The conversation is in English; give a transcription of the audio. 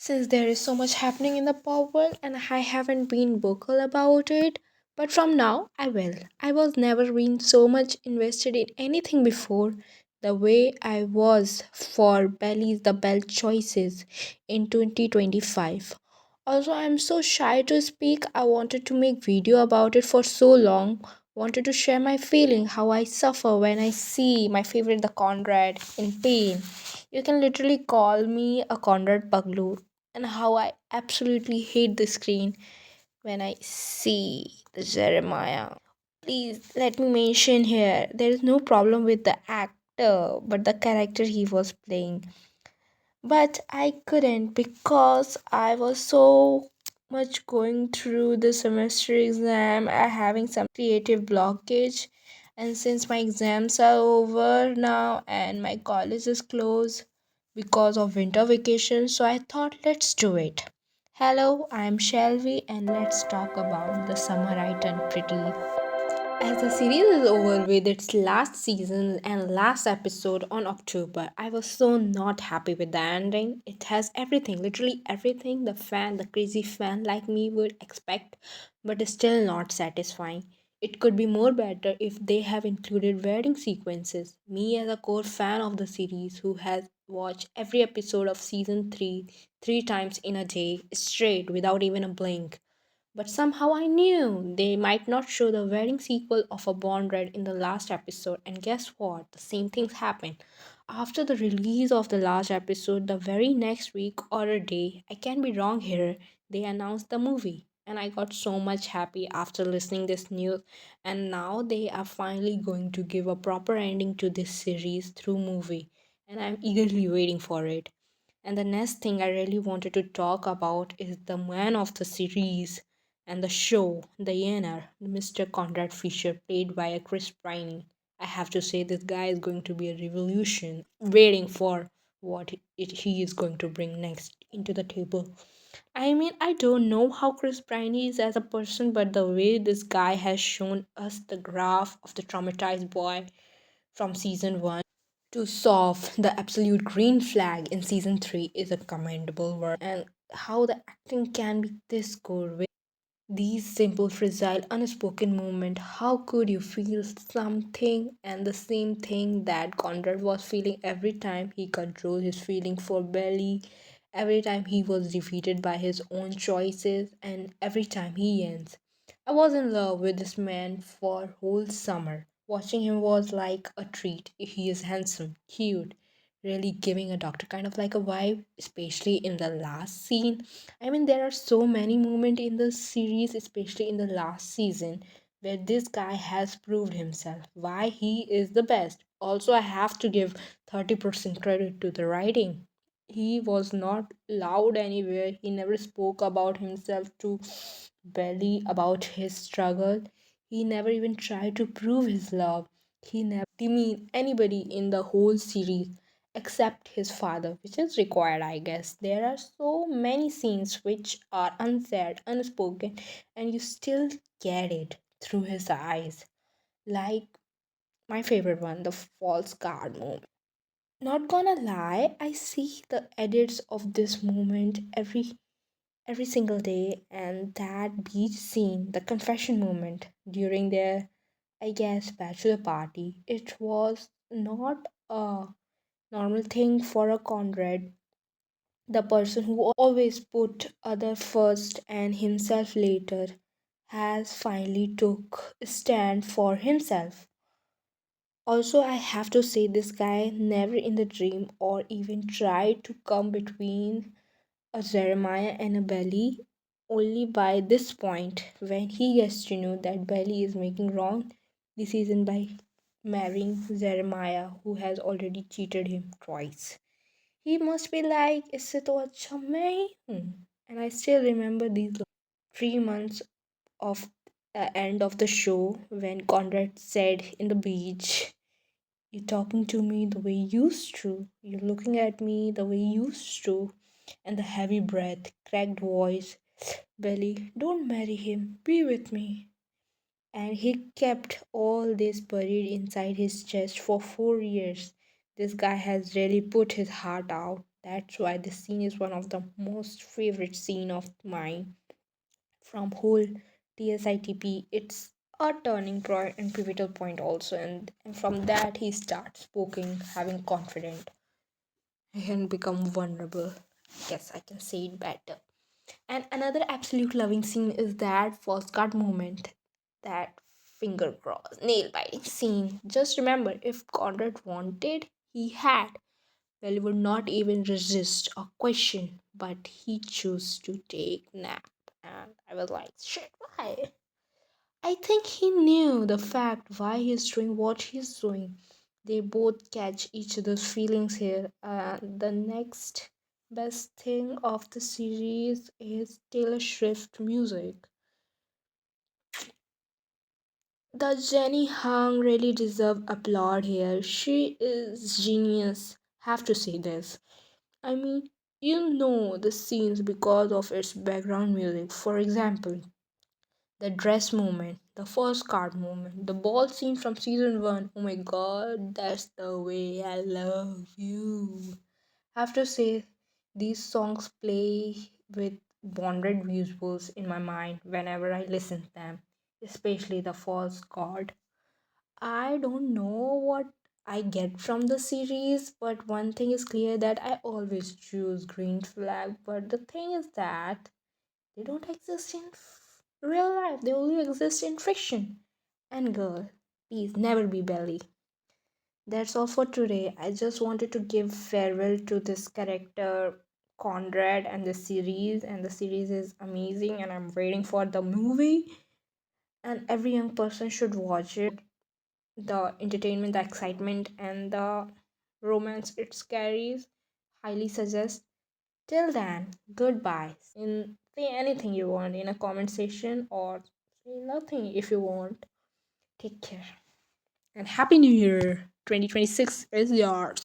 since there is so much happening in the pop world and I haven't been vocal about it. But from now, I will. I was never been so much invested in anything before the way I was for Belly's the Bell choices in 2025. Also, I'm so shy to speak. I wanted to make video about it for so long. Wanted to share my feeling, how I suffer when I see my favorite the Conrad in pain. You can literally call me a Conrad Paglu, and how I absolutely hate the screen when I see the Jeremiah. Please let me mention here there is no problem with the actor, but the character he was playing. But I couldn't because I was so much going through the semester exam. I having some creative blockage, and since my exams are over now and my college is closed because of winter vacation, so I thought let's do it. Hello, I'm Shelby, and let's talk about the summer I turned pretty. As the series is over with its last season and last episode on October, I was so not happy with the ending. It has everything, literally everything the crazy fan like me would expect, but is still not satisfying. It could be more better if they have included wedding sequences. Me, as a core fan of the series who has watched every episode of season 3 three times in a day straight without even a blink, but somehow I knew they might not show the wedding sequel of a Bond Red in the last episode, and guess what? The same things happened. After the release of the last episode, the very next week or a day, I can be wrong here, they announced the movie. And I got so much happy after listening this news, and now they are finally going to give a proper ending to this series through movie, and I'm eagerly waiting for it. And the next thing I really wanted to talk about is the man of the series and the show, the Yener, Mr. Conrad Fisher, played by a Chris Pine. I have to say, this guy is going to be a revolution, waiting for what he is going to bring next into the table. I mean, I don't know how Chris Pine is as a person, but the way this guy has shown us the graph of the traumatized boy from season 1 to solve the absolute green flag in season 3 is a commendable work, and how the acting can be this good with these simple fragile unspoken moments. How could you feel something and the same thing that Conrad was feeling every time he controlled his feeling for Belly, every time he was defeated by his own choices, and every time he ends? I was in love with this man for whole summer. Watching him was like a treat. He is handsome, cute, really giving a doctor kind of like a vibe, especially in the last scene. I mean, there are so many moments in the series, especially in the last season, where this guy has proved himself why he is the best. Also, I have to give 30% credit to the writing. He was not loud anywhere. He never spoke about himself to Belly about his struggle. He never even tried to prove his love. He never demeaned anybody in the whole series except his father, which is required, I guess. There are so many scenes which are unsaid, unspoken, and you still get it through his eyes. Like my favorite one, the false card moment. Not gonna lie, I see the edits of this moment every single day, and that beach scene, the confession moment during their, I guess, bachelor party. It was not a normal thing for a Conrad, the person who always put other first and himself later, has finally took a stand for himself. Also, I have to say this guy never in the dream or even tried to come between a Jeremiah and a Belly. Only by this point, when he gets to know that Belly is making wrong decision by marrying Jeremiah, who has already cheated him twice. He must be like, इससे तो अच्छा मैं ही हूँ. And I still remember these 3 months of end of the show when Conrad said in the beach, "You're talking to me the way you used to. You're looking at me the way you used to." And the heavy breath, cracked voice, Belly, don't marry him, be with me. And he kept all this buried inside his chest for 4 years. This guy has really put his heart out. That's why this scene is one of the most favorite scene of mine from whole TSITP. It's a turning point and pivotal point also, and from that he starts speaking, having confidence, and become vulnerable. Yes, I can say it better. And another absolute loving scene is that first card moment, that finger cross, nail biting scene. Just remember, if Conrad wanted, he had. Well, he would not even resist or question, but he chose to take nap. And I was like, shit, why? I think he knew the fact why he's doing what he's doing. They both catch each other's feelings here. And the next best thing of the series is Taylor Swift music. The Jenny Hung really deserve applaud here. She is genius. Have to say this. I mean, you know the scenes because of its background music. For example, the dress moment, the first card moment, the ball scene from season 1. Oh my god, that's the way I love you. Have to say, these songs play with bonded visuals in my mind whenever I listen to them, especially the first card. I don't know what I get from the series, but one thing is clear that I always choose green flag. But the thing is that they don't exist in real life, they only exist in fiction. And girl, please never be belly. That's all for today. I just wanted to give farewell to this character Conrad and the series is amazing, and I'm waiting for the movie. And every young person should watch it. The entertainment, the excitement, and the romance it carries. Highly suggest. Till then, goodbye. In say anything you want in a comment section or say nothing if you want. Take care and happy new year. 2026 is yours.